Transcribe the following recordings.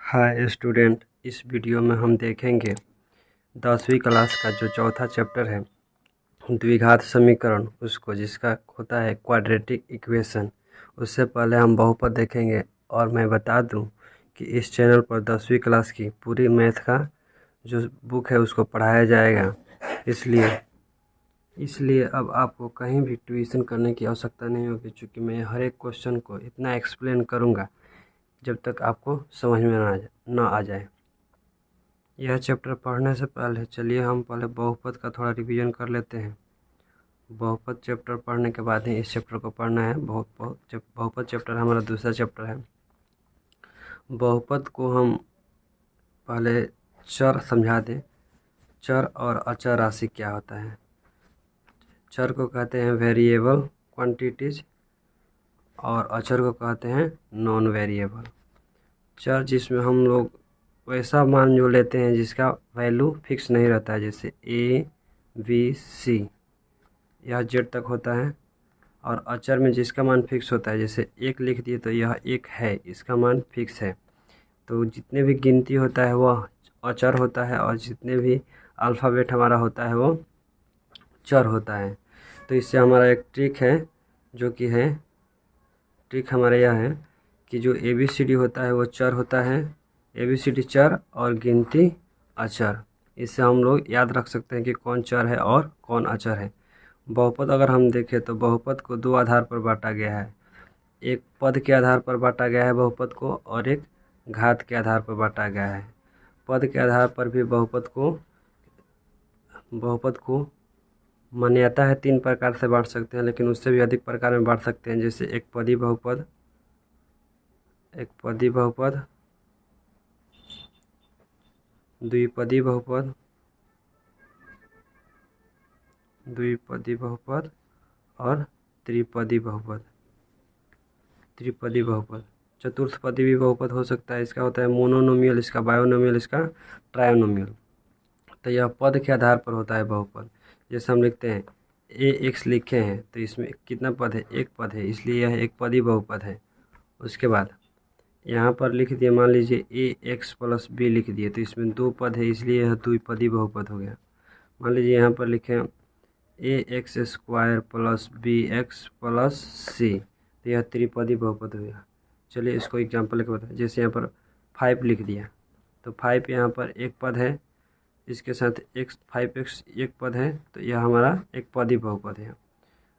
Hi student, इस video में हम देखेंगे 10वीं क्लास का जो चौथा चैप्टर है द्विघात समीकरण, उसको जिसका होता है क्वाड्रेटिक इक्वेशन। उससे पहले हम बहुपद देखेंगे। और मैं बता दूं कि इस चैनल पर 10वीं क्लास की पूरी मैथ का जो बुक है उसको पढ़ाया जाएगा। इसलिए अब आपको कहीं भी ट्यूशन करने की आवश्यकता नहीं होगी, क्योंकि मैं हर एक क्वेश्चन को इतना एक्सप्लेन करूँगा जब तक आपको समझ में ना आ जाए। यह चैप्टर पढ़ने से पहले चलिए हम पहले बहुपद का थोड़ा रिवीजन कर लेते हैं। बहुपद चैप्टर पढ़ने के बाद ही इस चैप्टर को पढ़ना है। बहुपद चैप्टर हमारा दूसरा चैप्टर है। बहुपद को हम पहले चर समझा दें। चर और अचर राशि क्या होता है। चर को कहते हैं वेरिएबल क्वांटिटीज और अचर को कहते हैं नॉन वेरिएबल। चर जिसमें हम लोग वैसा मान जो लेते हैं जिसका वैल्यू फिक्स नहीं रहता है, जैसे ए बी सी यह जेड तक होता है। और अचर में जिसका मान फिक्स होता है, जैसे एक लिख दिए तो यह एक है, इसका मान फिक्स है। तो जितने भी गिनती होता है वह अचर होता है, और जितने भी अल्फ़ाबेट हमारा होता है वो चर होता है। तो इससे हमारा एक ट्रिक है, जो कि है ट्रिक हमारा यह है कि जो ABCD होता है वो चर होता है, ABCD चर और गिनती अचर। इससे हम लोग याद रख सकते हैं कि कौन चर है और कौन अचर है। बहुपद अगर हम देखें तो बहुपद को दो आधार पर बांटा गया है। एक पद के आधार पर बांटा गया है बहुपद को, और एक घात के आधार पर बांटा गया है। पद के आधार पर भी बहुपद को मान्यता है 3 प्रकार से बांट सकते हैं, लेकिन उससे भी अधिक प्रकार में बांट सकते हैं, जैसे एक पदी बहुपद, द्विपदी बहुपद और त्रिपदी बहुपद। चतुर्थपदी भी बहुपद हो सकता है। इसका होता है मोनोनोमियल, इसका बायोनोमियल, इसका ट्रायोनोमियल। तो यह पद के आधार पर होता है बहुपद। जैसे हम लिखते हैं AX लिखे हैं तो इसमें कितना पद है, एक पद है, इसलिए यह एक पदी बहुपद है। उसके बाद यहाँ पर लिख दिए, मान लीजिए AX + B लिख दिए तो इसमें 2 पद है, इसलिए यह द्विपदी बहुपद हो गया। मान लीजिए यहाँ पर लिखें AX² + BX + C, तो यह त्रिपदी बहुपद हो गया। चलिए इसको एग्जाम्पल लेकर बताएं। जैसे यहाँ पर 5 लिख दिया तो 5 यहाँ पर एक पद है, इसके साथ 5x एक पद है, तो यह हमारा एक पदी बहुपद है।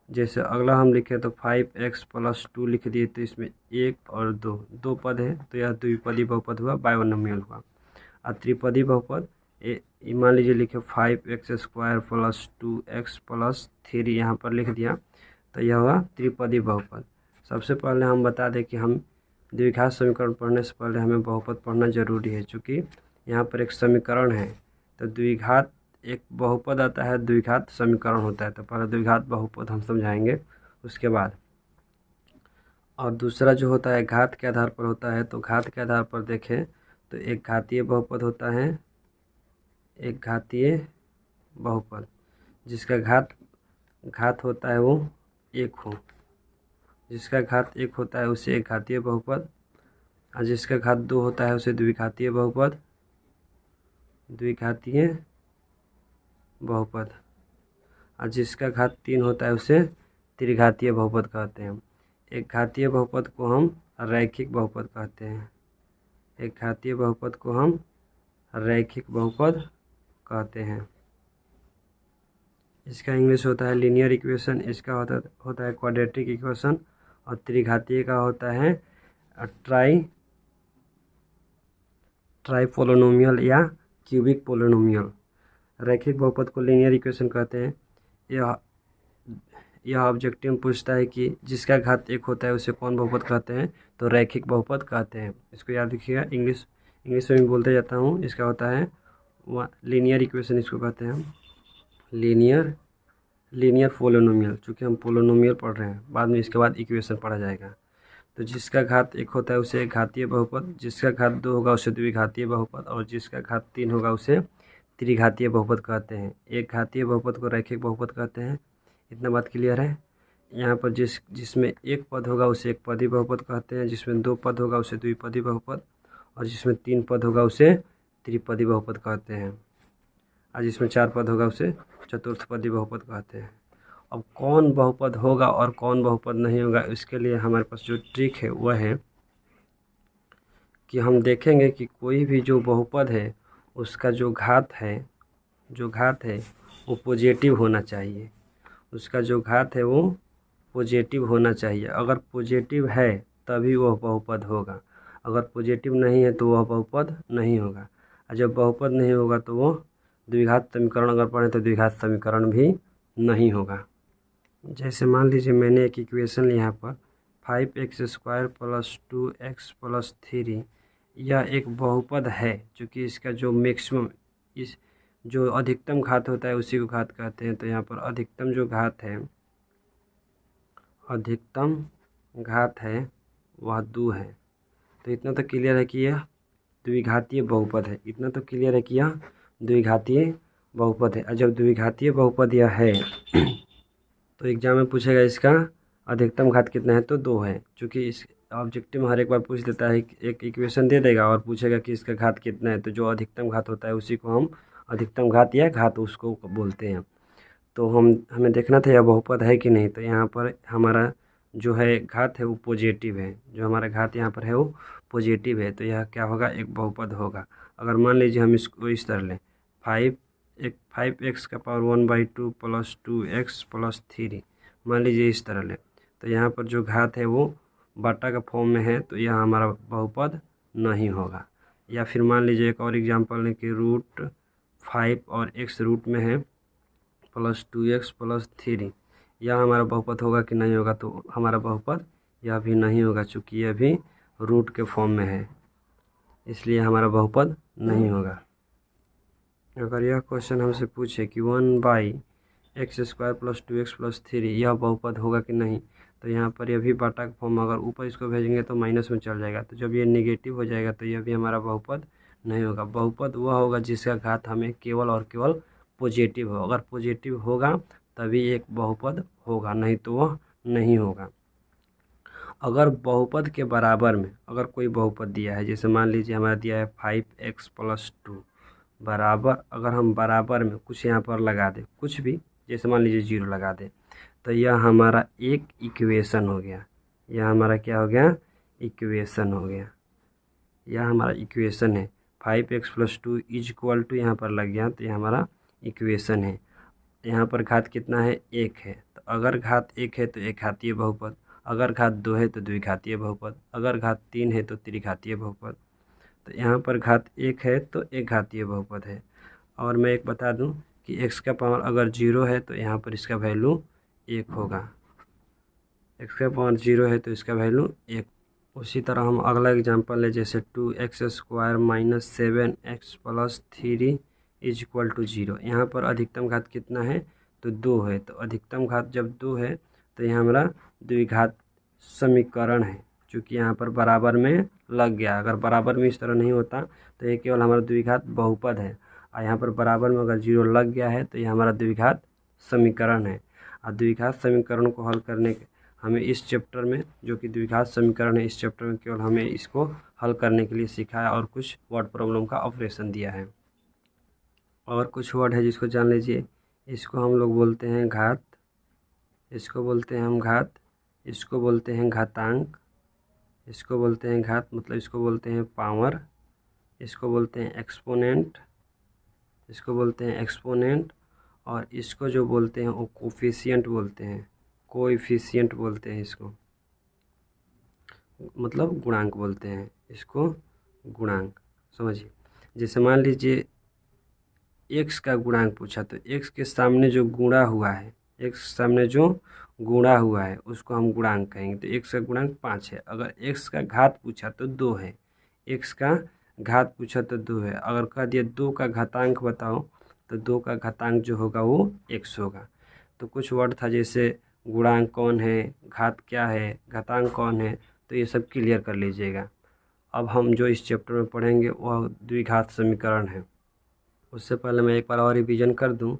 जैसे अगला हम लिखें तो 5x + 2 लिख दिए तो इसमें 1 और 2 पद है, तो यह द्विपदी बहुपद हुआ, बायोनोमियल हुआ। और त्रिपदी बहुपद मान लीजिए लिखे 5x² + 2x + 3 यहाँ पर लिख दिया तो यह हुआ त्रिपदी बहुपद। सबसे पहले हम बता दें कि हम द्विघात समीकरण पढ़ने से पहले हमें बहुपद पढ़ना जरूरी है, क्योंकि यहाँ पर एक समीकरण है। तो द्विघात एक बहुपद आता है, द्विघात समीकरण होता है। तो पहले द्विघात बहुपद हम समझाएंगे उसके बाद। और दूसरा जो होता है घात के आधार पर होता है। तो घात के आधार पर देखें तो एक घातीय बहुपद होता है, एक घातीय बहुपद जिसका घात होता है वो 1 हो। जिसका घात 1 होता है उसे एक घातीय बहुपद, और जिसका घात 2 होता है उसे द्विघातीय बहुपद, और जिसका घात 3 होता है उसे त्रिघातीय बहुपद कहते हैं। एक घातीय बहुपद को हम रैखिक बहुपद कहते हैं। एक घातीय बहुपद को हम रैखिक बहुपद कहते हैं। इसका इंग्लिश होता है लीनियर इक्वेशन, इसका होता है क्वाड्रेटिक इक्वेशन, और त्रिघातीय का होता है ट्राइपोलिनोमियल या क्यूबिक पोलिनोमियल। रैखिक बहुपद को लीनियर इक्वेशन कहते हैं। यह ऑब्जेक्टिव पूछता है कि जिसका घात 1 होता है उसे कौन बहुपद कहते हैं, तो रैखिक बहुपद कहते हैं। इसको याद रखिएगा, इंग्लिश में भी बोलते जाता हूँ। इसका होता है लीनियर इक्वेशन, इसको कहते हैं लीनियर पोलिनोमियल। चूँकि हम पोलिनोमियल पढ़ रहे हैं, बाद में इसके बाद इक्वेशन पढ़ा जाएगा। तो जिसका घात 1 होता है उसे एक घातीय बहुपद, जिसका घात 2 होगा उसे द्विघातीय बहुपद, और जिसका घात 3 होगा उसे त्रिघातीय बहुपद कहते हैं। एक घातीय बहुपद को रैखिक बहुपद कहते हैं। इतना बात क्लियर है। यहाँ पर जिसमें एक पद होगा उसे एक पदी बहुपद कहते हैं, जिसमें 2 पद होगा उसे द्विपदी बहुपद, और जिसमें 3 पद होगा उसे त्रिपदी बहुपद कहते हैं, और जिसमें 4 पद होगा उसे चतुर्थपदी बहुपद कहते हैं। अब कौन बहुपद होगा और कौन बहुपद नहीं होगा, इसके लिए हमारे पास जो ट्रिक है वह है कि हम देखेंगे कि कोई भी जो बहुपद है उसका जो घात है वो पॉजिटिव होना चाहिए। उसका जो घात है वो पॉजिटिव होना चाहिए। अगर पॉजिटिव है तभी वह बहुपद होगा, अगर पॉजिटिव नहीं है तो वह बहुपद नहीं होगा। और जब बहुपद नहीं होगा तो वह द्विघात समीकरण अगर पढ़ें तो द्विघात समीकरण भी नहीं होगा। जैसे मान लीजिए मैंने एक इक्वेशन लिया यहाँ पर 5x² + 2x + 3, यह एक बहुपद है, चूँकि इसका जो मैक्सिमम इस जो अधिकतम घात होता है उसी को घात कहते हैं। तो यहाँ पर अधिकतम घात है वह 2 है। तो इतना तो क्लियर है कि यह द्विघातीय बहुपद है, इतना तो क्लियर है कि यह द्विघातीय बहुपद है। और जब द्विघातीय बहुपद यह है तो एग्जाम में पूछेगा इसका अधिकतम घात कितना है, तो 2 है। क्योंकि इस ऑब्जेक्टिव में हर एक बार पूछ देता है, एक इक्वेशन दे देगा और पूछेगा कि इसका घात कितना है, तो जो अधिकतम घात होता है उसी को हम अधिकतम घात या घात उसको बोलते हैं। तो हमें देखना था यह बहुपद है कि नहीं। तो यहाँ पर हमारा जो है घात है वो पॉजिटिव है, जो हमारा घात यहाँ पर है वो पॉजिटिव है, तो यह क्या होगा, एक बहुपद होगा। अगर मान लीजिए हम इसको इस तरह लें 5x⁴ + 2x + 3, मान लीजिए इस तरह लें, तो यहाँ पर जो घात है वो बटा का फॉर्म में है, तो यह हमारा बहुपद नहीं होगा। या फिर मान लीजिए एक और एग्जांपल लें कि √5 और x रूट में है + 2x + 3, यह हमारा बहुपद होगा कि नहीं होगा, तो हमारा बहुपद यह भी नहीं होगा, चूँकि यह भी रूट के फॉर्म में है, इसलिए हमारा बहुपद नहीं होगा। अगर यह क्वेश्चन हमसे पूछे कि 1/x² + 2x + 3 यह बहुपद होगा कि नहीं, तो यहाँ पर यह भी बाटा का फॉर्म, अगर ऊपर इसको भेजेंगे तो माइनस में चल जाएगा, तो जब ये नेगेटिव हो जाएगा तो यह भी हमारा बहुपद नहीं होगा। बहुपद वह होगा जिसका घात हमें केवल और केवल पॉजिटिव हो। अगर पॉजिटिव होगा तभी एक बहुपद होगा, नहीं तो वह नहीं होगा। अगर बहुपद के बराबर में अगर कोई बहुपद दिया है, जैसे मान लीजिए हमारा दिया है 5x + 2 बराबर, अगर हम बराबर में कुछ यहाँ पर लगा दें, कुछ भी, जैसे मान लीजिए 0 लगा दें, तो यह हमारा एक इक्वेशन हो गया। यह हमारा क्या हो गया, इक्वेशन हो गया। यह हमारा इक्वेशन है। 5x + 2 = यहाँ पर लग गया, तो यह हमारा इक्वेशन है। यहाँ पर घात कितना है, 1 है। तो अगर घात 1 है तो एक घातीय बहुपद, अगर घात 2 है तो द्विघातीय बहुपद, अगर घात 3 है तो त्रिघातीय बहुपद। तो यहाँ पर घात 1 है तो एक घातीय बहुपद है। और मैं एक बता दूं कि x का पावर अगर 0 है तो यहाँ पर इसका वैल्यू 1 होगा। x का पावर 0 है तो इसका वैल्यू 1। उसी तरह हम अगला एग्जांपल ले, जैसे 2x² - 7x + 3 = 0। यहाँ पर अधिकतम घात कितना है, तो 2 है। तो अधिकतम घात जब 2 है तो यह हमारा द्विघात समीकरण है, चूँकि यहाँ पर बराबर में लग गया। अगर बराबर में इस तरह नहीं होता तो ये केवल हमारा द्विघात बहुपद है, और यहाँ पर बराबर में अगर 0 लग गया है तो ये हमारा द्विघात समीकरण है। और द्विघात समीकरण को हल करने के हमें इस चैप्टर में, जो कि द्विघात समीकरण है, इस चैप्टर में केवल हमें इसको हल करने के लिए सिखाया और कुछ वर्ड प्रॉब्लम का ऑपरेशन दिया है। और कुछ वर्ड है जिसको जान लीजिए। इसको हम लोग बोलते हैं घात, इसको बोलते हैं हम घात, इसको बोलते हैं घातांक, इसको बोलते हैं घात मतलब इसको बोलते हैं पावर, इसको बोलते हैं एक्सपोनेंट, इसको बोलते हैं एक्सपोनेंट, और इसको जो बोलते हैं वो कोफिशिएंट बोलते हैं, कोएफिशिएंट बोलते हैं इसको, मतलब गुणांक बोलते हैं इसको, गुणांक। समझिए, जैसे मान लीजिए x का गुणांक पूछा, तो x के सामने जो गुणा हुआ है, x के सामने जो गुणा हुआ है उसको हम गुणांक कहेंगे। तो x का गुणांक 5 है। अगर x का घात पूछा तो 2 है, x का घात पूछा तो 2 है। अगर कह दिया 2 का घातांक बताओ, तो 2 का घातांक जो होगा वो x होगा। तो कुछ वर्ड था जैसे गुणांक कौन है, घात क्या है, घातांक कौन है, तो ये सब क्लियर कर लीजिएगा। अब हम जो इस चैप्टर में पढ़ेंगे वह द्विघात समीकरण है। उससे पहले मैं एक बार और रिवीजन कर दूं।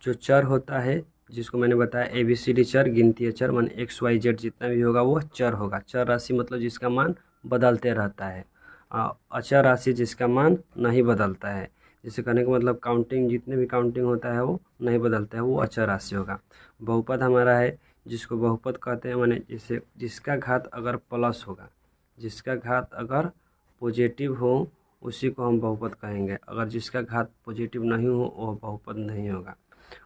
जो चर होता है, जिसको मैंने बताया ABCD चर, गिनतीय चर, माने XYZ जितना भी होगा वो चर होगा। चर राशि मतलब जिसका मान बदलते रहता है। अचर राशि जिसका मान नहीं बदलता है। जिसे कहने का मतलब काउंटिंग, जितने भी काउंटिंग होता है वो नहीं बदलता है, वो अचर राशि होगा। बहुपद हमारा है जिसको बहुपद कहते हैं, माने जिसे जिसका घात अगर प्लस होगा, जिसका घात अगर पॉजिटिव हो उसी को हम बहुपद कहेंगे। अगर जिसका घात पॉजिटिव नहीं हो वह बहुपद नहीं होगा।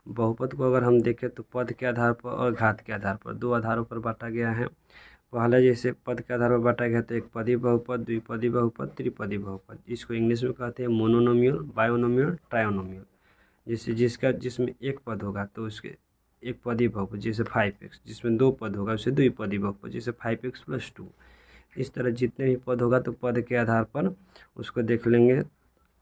बहुपद को अगर हम देखें तो पद के आधार पर और घात के आधार पर दो आधारों पर बांटा गया है। पहला जैसे पद के आधार पर बांटा गया तो एक पदी बहुपद, द्विपदी बहुपद, त्रिपदी बहुपद। इसको इंग्लिश में कहते हैं मोनोनोमियल, बायोनोमियल, ट्रायोनोमियल। जिसमें एक पद होगा तो उसके एक पदी बहुपद जैसे 5x, जिसमें दो पद होगा उसे द्विपदी बहुपद जैसे 5x+2। इस तरह जितने भी पद होगा तो पद के आधार पर उसको देख लेंगे।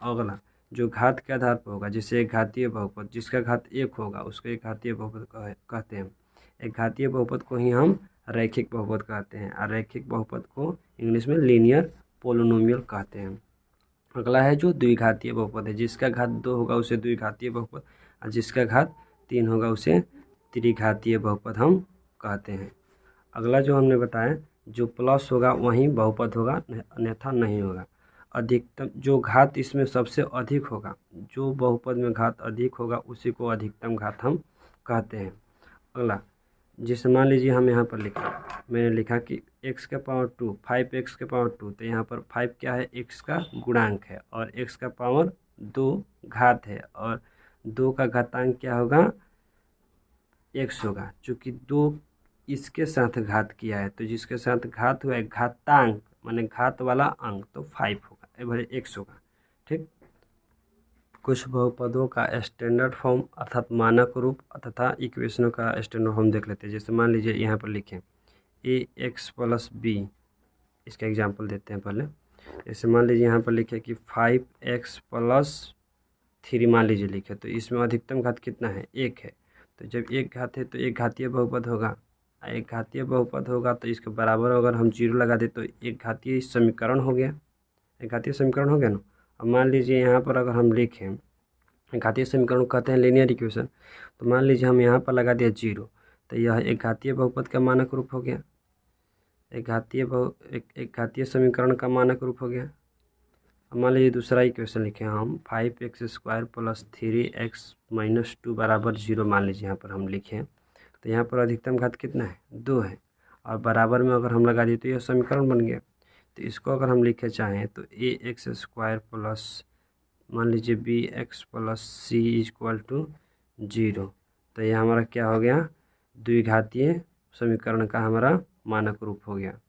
अगला जो घात के आधार पर होगा, जैसे एक घातीय बहुपद, जिसका घात एक होगा उसको एक घातीय बहुपद कहते हैं। एक घातीय बहुपद को ही हम रैखिक बहुपद कहते हैं, और रैखिक बहुपद को इंग्लिश में लीनियर पोलिनोमियल कहते हैं। अगला है जो द्विघातीय बहुपद है, जिसका घात 2 होगा उसे द्विघातीय बहुपद, और जिसका घात 3 होगा उसे त्रिघातीय बहुपद हम कहते हैं। अगला जो हमने बताया, जो प्लस होगा वहीं बहुपद होगा, अन्यथा नहीं होगा। अधिकतम जो घात इसमें सबसे अधिक होगा, जो बहुपद में घात अधिक होगा उसी को अधिकतम घात हम कहते हैं। अगला जैसे मान लीजिए हम यहाँ पर लिखा, मैंने लिखा कि x का पावर 2, 5x के पावर 2, तो यहाँ पर 5 क्या है, x का गुणांक है, और x का पावर 2 घात है, और 2 का घातांक क्या होगा, x होगा। चूँकि 2 इसके साथ घात किया है तो जिसके साथ घात हुआ है घातांक माने घात वाला अंक, तो 5 होगा, भले x होगा। ठीक, कुछ बहुपदों का स्टैंडर्ड फॉर्म अर्थात मानक रूप तथा इक्वेशनों का स्टैंडर्ड फॉर्म देख लेते हैं। जैसे मान लीजिए यहाँ पर लिखें ax+b, इसका एग्जांपल देते हैं पहले। जैसे मान लीजिए यहाँ पर लिखे कि 5x+3 मान लीजिए लिखे, तो इसमें अधिकतम घात कितना है, 1 है। तो जब एक घात है तो एक घातीय बहुपद होगा, एक घातीय बहुपद होगा तो इसके बराबर अगर हम 0 लगा दें तो एक घातीय समीकरण हो गया, एक घातीय समीकरण हो गया ना। अब मान लीजिए यहाँ पर अगर हम लिखें, घातीय समीकरण कहते हैं लीनियर इक्वेशन, तो मान लीजिए हम यहाँ पर लगा दिया 0, तो यह एक घातीय बहुपद का मानक रूप हो गया, एक घातीय समीकरण का मानक रूप हो गया। अब मान लीजिए दूसरा इक्वेशन लिखें हम 5x² + 3x - 2 बराबर 0, मान लीजिए यहाँ पर हम लिखें, तो यहाँ पर अधिकतम घात कितना है, 2 है, और बराबर में अगर हम लगा दिए तो यह समीकरण बन गया। तो इसको अगर हम लिखे चाहें तो ax² मान लीजिए bx + c = 0, तो यह हमारा क्या हो गया, द्विघातीय समीकरण का हमारा मानक रूप हो गया।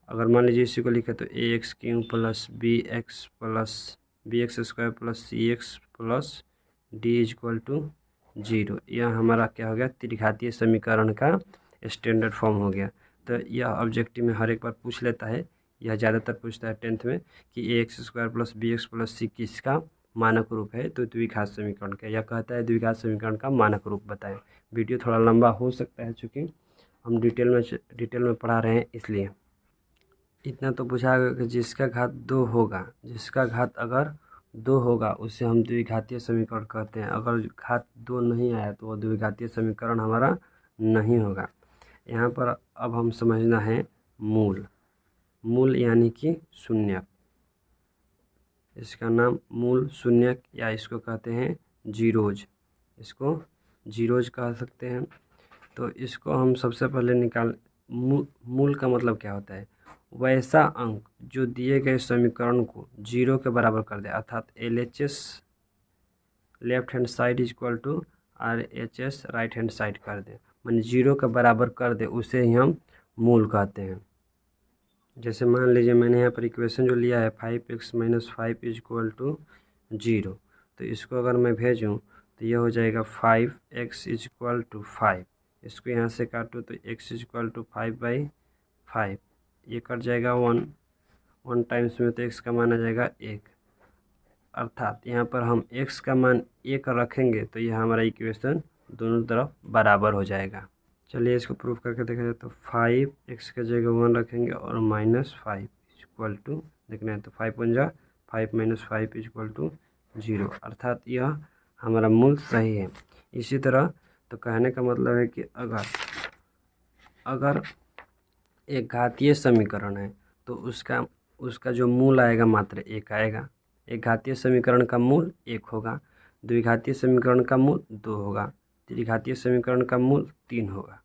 अगर मान लीजिए इसी को लिखे तो ax³ + bx² + cx + d = 0, यह हमारा क्या हो गया, त्रिघातीय समीकरण का स्टैंडर्ड फॉर्म हो गया। तो यह ऑब्जेक्टिव में हर एक बार पूछ लेता है, यह ज़्यादातर पूछता है 10th में कि ax² + bx + c किसका मानक रूप है, तो द्विघात समीकरण का। यह कहता है द्विघात समीकरण का मानक रूप बताएं। वीडियो थोड़ा लंबा हो सकता है चूँकि हम डिटेल में पढ़ा रहे हैं, इसलिए इतना तो पूछा गया कि जिसका घात 2 होगा, जिसका घात अगर 2 होगा उसे हम द्विघातीय समीकरण कहते हैं। अगर घात 2 नहीं आया तो वह द्विघातीय समीकरण हमारा नहीं होगा। यहाँ पर अब हम समझना है मूल यानी कि शून्यक। इसका नाम मूल, शून्यक, या इसको कहते हैं जीरोज, इसको जीरोज कह सकते हैं। तो इसको हम सबसे पहले मूल का मतलब क्या होता है, वैसा अंक जो दिए गए समीकरण को 0 के बराबर कर दे, अर्थात LHS left hand side = RHS right hand side कर दे, माने 0 के बराबर कर दे, उसे ही हम मूल कहते हैं। जैसे मान लीजिए मैंने यहाँ पर इक्वेशन जो लिया है 5x - 5 = 0, तो इसको अगर मैं भेजूँ तो यह हो जाएगा 5x = 5। इसको यहाँ से काटूँ तो x = 5/5, ये कट जाएगा 1 टाइम्स में, तो x का मान आ जाएगा 1, अर्थात यहाँ पर हम x का मान 1 रखेंगे तो यह हमारा इक्वेशन दोनों तरफ बराबर हो जाएगा। चलिए इसको प्रूफ करके देखा जाए तो 5x के जगह 1 रखेंगे और -5 = देखना है तो 5 × 5 - 5 = 0, अर्थात यह हमारा मूल सही है। इसी तरह तो कहने का मतलब है कि अगर एक घातीय समीकरण है तो उसका उसका जो मूल आएगा मात्र एक आएगा। एक घातीय समीकरण का मूल एक होगा, द्विघातीय समीकरण का मूल 2 होगा, त्रिघातीय समीकरण का मूल 3 होगा।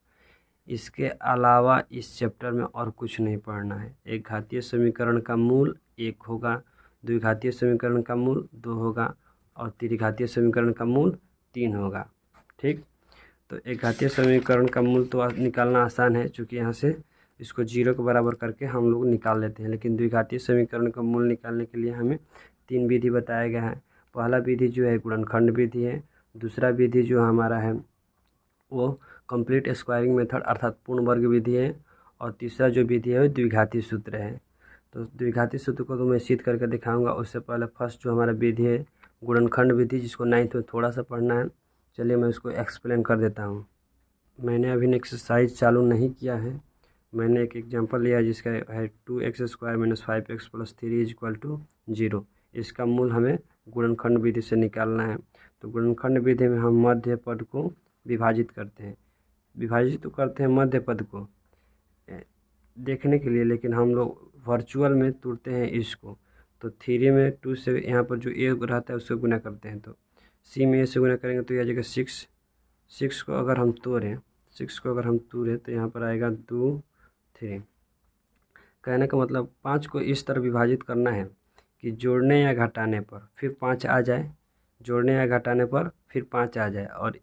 इसके अलावा इस चैप्टर में और कुछ नहीं पढ़ना है। एक घातीय समीकरण का मूल 1 होगा, द्विघातीय समीकरण का मूल 2 होगा और त्रिघातीय समीकरण का मूल 3 होगा। ठीक, तो एक घातीय समीकरण का मूल तो निकालना आसान है, चूँकि यहाँ से इसको 0 के बराबर करके हम लोग निकाल लेते हैं। लेकिन द्विघातीय समीकरण का मूल निकालने के लिए हमें 3 विधि बताया गया है। पहला विधि जो है गुणनखंड विधि है, दूसरा विधि जो हमारा है वो कंप्लीट स्क्वायरिंग मेथड अर्थात पूर्ण वर्ग विधि है, और तीसरा जो विधि है वो द्विघाती सूत्र है। तो द्विघाती सूत्र को तो मैं सिद्ध करके दिखाऊंगा। उससे पहले फर्स्ट जो हमारा विधि है गुणनखंड विधि, जिसको 9th में थोड़ा सा पढ़ना है, चलिए मैं उसको एक्सप्लेन कर देता हूँ। मैंने अभी एक्सरसाइज चालू नहीं किया है, मैंने एक एग्जांपल लिया जिसका है 2x² - 5x + 3 = 0। इसका मूल हमें गुणनखंड विधि से निकालना है। तो गुणनखंड विधि में हम मध्य पद को विभाजित करते हैं। विभाजित तो करते हैं मध्य पद को देखने के लिए, लेकिन हम लोग वर्चुअल में तोड़ते हैं इसको। तो 3 में 2 से यहाँ पर जो a रहता है उससे गुना करते हैं, तो c में a से गुना करेंगे तो यह आ जाएगा 6। 6 को अगर हम तोड़ें तो यहाँ पर आएगा 2 3। कहने का मतलब 5 को इस तरह विभाजित करना है कि जोड़ने या घटाने पर फिर 5 आ जाए, जोड़ने या घटाने पर फिर 5 आ जाए, और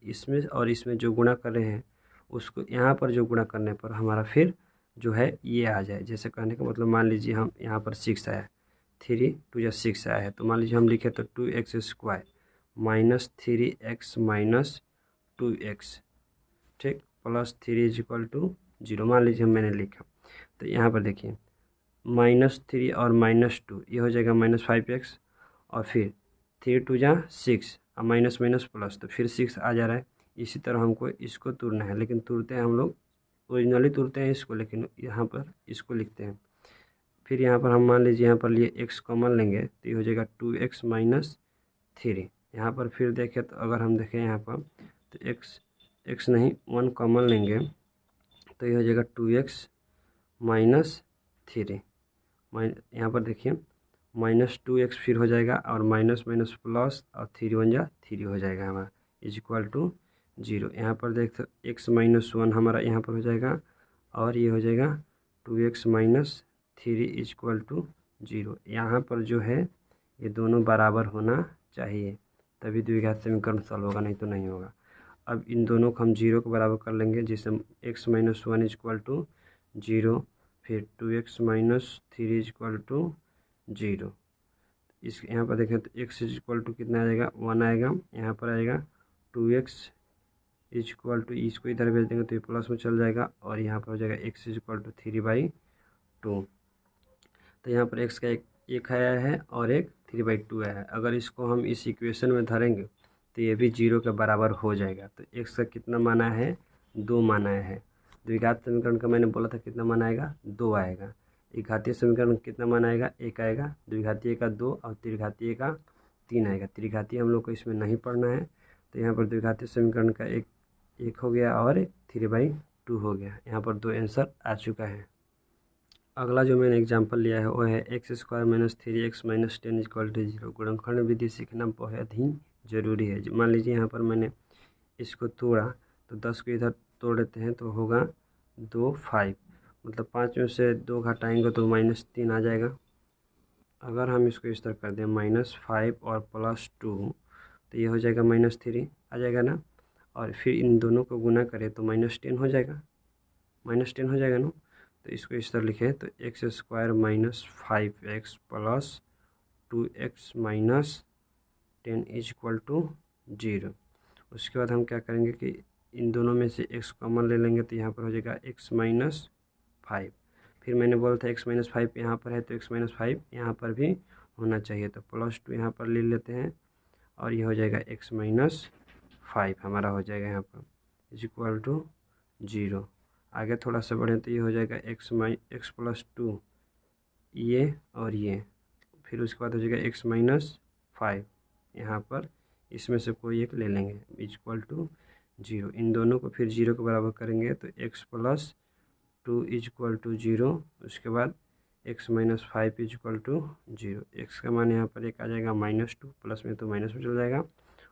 इसमें जो गुणा कर रहे हैं उसको यहाँ पर जो गुणा करने पर हमारा फिर जो है ये आ जाए। जैसे कहने का मतलब मान लीजिए हम यहाँ पर 6 आया, 3 2 या 6 आया है, तो मान लीजिए हम लिखे तो 2x² - 3x - 2x, ठीक, +3 = 0 मान लीजिए मैंने लिखा। तो यहाँ पर देखिए -3 और -2 ये हो जाएगा -5x, और फिर 3 2 जा 6 और माइनस माइनस प्लस, तो फिर 6 आ जा रहा है। इसी तरह हमको इसको तोड़ना है, लेकिन तोड़ते हैं हम लोग ओरिजिनली तोड़ते हैं इसको, लेकिन यहाँ पर इसको लिखते हैं। फिर यहाँ पर हम मान लीजिए यहाँ पर लिए x कॉमन लेंगे तो ये हो जाएगा 2x - 3। यहाँ पर फिर देखें तो अगर हम देखें यहाँ पर तो x नहीं 1 कॉमन लेंगे तो ये हो जाएगा 2x - 3। यहाँ पर देखिए -2x फिर हो जाएगा, और माइनस माइनस प्लस, और 3 1 जा 3 हो जाएगा हमारा = 0। यहाँ पर देख x - 1 हमारा यहाँ पर हो जाएगा, और ये हो जाएगा 2x - 3 = 0। यहाँ पर जो है ये दोनों बराबर होना चाहिए, तभी द्विघात समीकरण सॉल्व होगा, नहीं तो नहीं होगा। अब इन दोनों को हम 0 के बराबर कर लेंगे, जिससे x - 1 = 0, फिर 2x - 3 = 0। इस यहाँ पर देखें तो x = कितना आ जाएगा 1 आएगा, यहाँ पर आएगा 2x = इसको इधर भेज देंगे तो ये प्लस में चल जाएगा, और यहाँ पर हो जाएगा x = 3/2। तो यहाँ पर x का एक आया है और एक 3/2 आया है। अगर इसको हम इस इक्वेशन में धरेंगे तो ये भी 0 के बराबर हो जाएगा। तो x का कितना मान आया है 2 मान आया है। द्विघात समीकरण का मैंने बोला था कितना मान आएगा 2 आएगा। एक घातीय समीकरण कितना मान आएगा 1 आएगा, द्विघातीय का 2 और त्रिघातीय का 3 आएगा। त्रिघातीय हम लोग को इसमें नहीं पढ़ना है, तो यहाँ पर द्विघातीय समीकरण का एक हो गया और 3/2 हो गया। यहाँ पर 2 आंसर आ चुका है। अगला जो मैंने एग्जांपल लिया है वो है x² - 3x - 10 = 0। गुणनखंड विधि सीखना बहुत ही ज़रूरी है। मान लीजिए यहाँ पर मैंने इसको तोड़ा तो 10 को इधर तोड़ देते हैं तो होगा 2 5, मतलब 5 में से 2 घटाएंगे तो -3 आ जाएगा। अगर हम इसको इस तरह कर दें -5 और +2 तो ये हो जाएगा -3 आ जाएगा ना, और फिर इन दोनों को गुना करें तो -10 हो जाएगा, -10 हो जाएगा ना। तो इसको इस तरह लिखें तो x² - 5x + 2x - 10 = 0। उसके बाद हम क्या करेंगे कि इन दोनों में से x कॉमन ले लेंगे, तो यहाँ पर हो जाएगा x - 5। फिर मैंने बोला था x - 5 यहाँ पर है तो x - 5 यहाँ पर भी होना चाहिए, तो +2 यहाँ पर ले लेते हैं, और ये हो जाएगा x - 5 हमारा हो जाएगा यहाँ पर = 0। आगे थोड़ा सा बढ़ें तो ये हो जाएगा x + 2 ये और ये, फिर उसके बाद हो जाएगा x - 5 यहाँ पर इसमें से कोई एक ले लेंगे = 0। इन दोनों को फिर 0 के बराबर करेंगे तो x + 2 = 0। उसके बाद x minus 5 equal to 0। X का मान यहाँ पर एक आ जाएगा -2, प्लस में तो माइनस में चल जाएगा,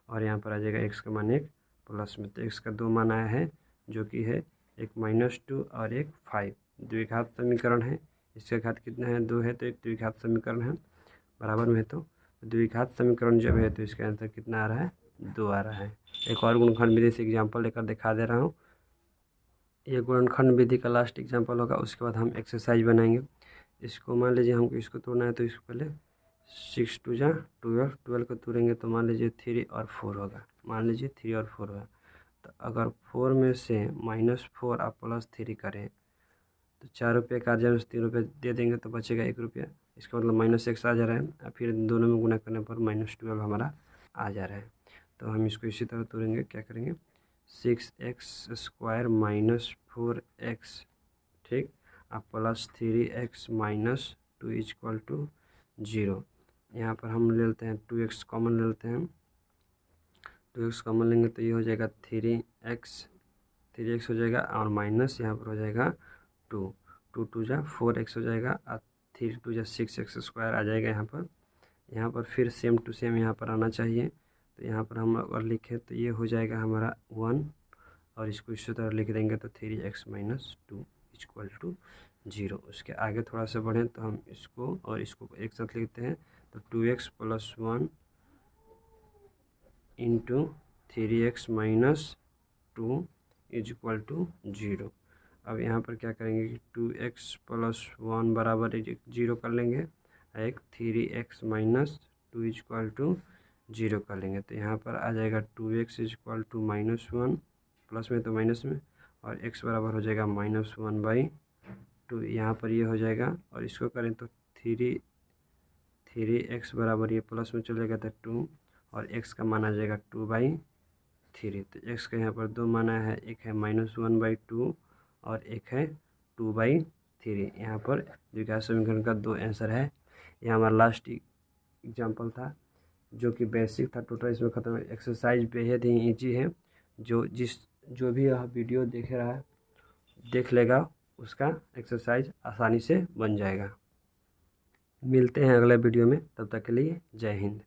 और यहाँ पर आ जाएगा एक्स का मान एक प्लस में। तो एक्स का 2 मान आया है, जो कि है एक -2 और एक 5। द्विघात समीकरण है, इसका घात कितना है 2 है, तो एक द्विघात समीकरण है बराबर में है। तो द्विघात समीकरण जब है तो इसका आंसर कितना आ रहा है 2 आ रहा है। एक और गुणनखंड विधि से एग्जाम्पल लेकर दिखा दे रहा हूँ। ये गुणनखंड विधि का लास्ट एग्जाम्पल होगा, उसके बाद हम एक्सरसाइज बनाएंगे। इसको मान लीजिए हमको इसको तोड़ना है, तो इसको पहले 6 2 जा 12, 12 को तोड़ेंगे तो मान लीजिए 3 और 4 होगा। मान लीजिए 3 और 4 होगा, तो अगर 4 में से -4 आप +3 करें तो 4 रुपये का अर्जा में 3 रुपये दे देंगे तो बचेगा 1 रुपया। इसका मतलब -x आ जा रहा है, और फिर दोनों में गुना करने पर -12 हमारा आ जा रहा है। तो हम इसको इसी तरह तोड़ेंगे, क्या करेंगे 6x² -4x, ठीक, अब +3x -2 इजक्वल टू 0। यहाँ पर हम ले लेते हैं 2x कॉमन ले लेते हैं। 2x कॉमन लेंगे तो ये हो जाएगा 3x हो जाएगा, और माइनस यहाँ पर हो जाएगा 2 2 जा 4x हो जाएगा, और 3 2 जा 6x² आ जाएगा यहाँ पर फिर सेम टू सेम यहाँ पर आना चाहिए। तो यहाँ पर हम अगर लिखें तो ये हो जाएगा हमारा 1, और इसको इसी तरह लिख देंगे तो 3x -2 इजक्वल टू 0। उसके आगे थोड़ा सा बढ़ें तो हम इसको और इसको एक साथ लिखते हैं, तो 2x + 1 into 3x -2 equal to 0। अब यहाँ पर क्या करेंगे कि 2x + 1 बराबर 0 कर लेंगे, एक 3x -2 इजक्वल टू 0 कर लेंगे। तो यहाँ पर आ जाएगा 2x इजक्वल टू -1, प्लस में तो माइनस में, और x बराबर हो जाएगा -1/2। यहाँ पर ये हो जाएगा, और इसको करें तो 3x बराबर ये प्लस में चलेगा तो 2, और x का मान आ जाएगा 2/3। तो x का यहाँ पर 2 मान आया है, एक है -1/2 और एक है 2/3। यहाँ पर द्विघात समीकरण का 2 आंसर है। यह हमारा लास्ट एग्जाम्पल था, जो कि बेसिक था। टोटल इसमें खत्म। एक्सरसाइज बेहद ही ईजी है, जो भी यह वीडियो देख रहा है देख लेगा, उसका एक्सरसाइज आसानी से बन जाएगा। मिलते हैं अगले वीडियो में, तब तक के लिए जय हिंद।